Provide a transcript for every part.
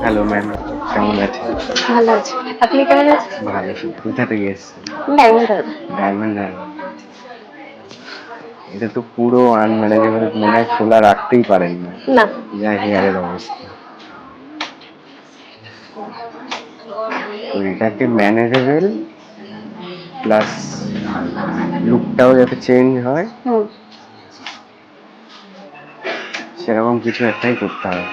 Hello ma'am, কেমন আছেন? ভালো আছি। আপনি কেমন আছেন? ভালো। কোথা থেকে এসেছেন? ডায়মন্ড হারবার। ডায়মন্ড হারবার। এটা তো পুরো আনম্যানেজেবল, মনে হয় খোলা রাখতেই পারেন না, না। যা হেয়ারের অবস্থা। তো এটাকে ম্যানেজেবল প্লাস লুকটাও যাতে চেঞ্জ হয় হুম। সেরকম কিছু একটাই করতে হবে,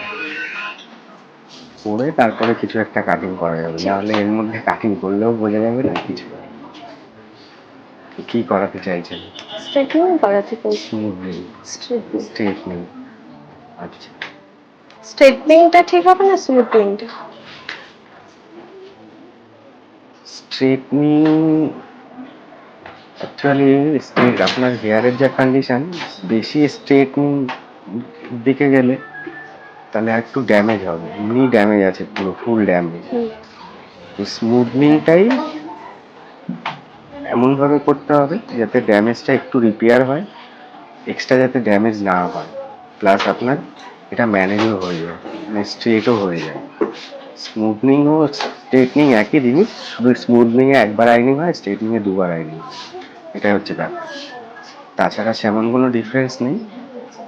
করে তারপরে কিছু একটা কাটিং করা যাবে, নাহলে এর মধ্যে কাটিং করলেও বোঝা যাবে না কিছু। কি করাতে চাইছেন? স্ট্রেটনিং করাতে চাইছি। স্মুথনিং। স্ট্রেটনিং। স্ট্রেটনিং। আচ্ছা। স্ট্রেটনিংটা ঠিক হবে না স্মুথনিংটা? স্ট্রেটনিং অ্যাকচুয়ালি স্ট্রেট আপনার হেয়ারের যা কন্ডিশন, বেশি স্ট্রেটনিং দিকে গেলে তাহলে একটু ড্যামেজ হবে, এমনি ড্যামেজ আছে, পুরো ফুল ড্যামেজ। হুম। তো স্মুথনিংটাই এমনভাবে করতে হবে যাতে ড্যামেজটা একটু রিপেয়ার হয়, এক্সট্রা যাতে ড্যামেজ না হয়, প্লাস আপনার এটা ম্যানেজও হয়ে যায়, মানে স্ট্রেটও হয়ে যায়। স্মুথনিং ও স্ট্রেটনিং একই জিনিস, শুধু স্মুথনিং এ একবার আইনিং হয়, স্ট্রেটনিং এ দুবার আইনিং হয়, এটাই হচ্ছে ব্যাপার। তাছাড়া সেমন কোনো ডিফারেন্স নেই,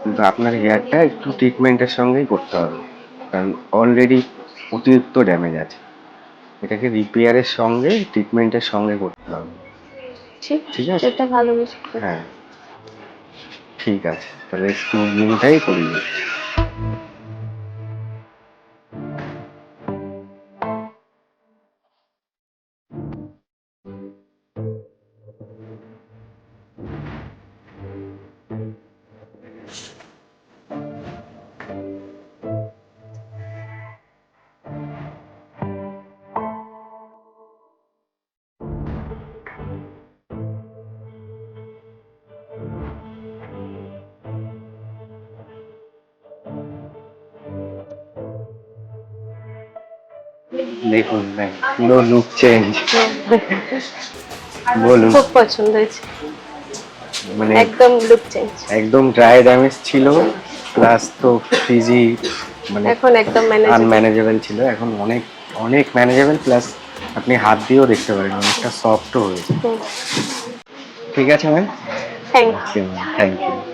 কিন্তু আপনার হেয়ারটা একটু ট্রিটমেন্টের সঙ্গেই করতে হবে, কারণ অলরেডি অতিরিক্ত ড্যামেজ আছে, এটাকে রিপেয়ারের সঙ্গে ট্রিটমেন্টের সঙ্গে করতে হবে। ঠিক আছে? সেটা ভালো কিছু। হ্যাঁ, ঠিক আছে, তাহলে স্মুথনিংটাই করি। দেখুন ম্যাম, পুরো লুক চেঞ্জ। বলুন। খুব পছন্দ হয়েছে। মানে একদম লুক চেঞ্জ। একদম ড্রাই ড্যামেজ ছিল, প্লাস তো ফ্রিজি, মানে এখন একদম ম্যানেজেবল। আনম্যানেজেবল ছিল, এখন অনেক অনেক ম্যানেজেবল, প্লাস আপনি হাত দিয়েও দেখতে পারেন অনেকটা সফটও হয়েছে। হুম। ঠিক আছে ma'am. Thank okay ma'am, thank you.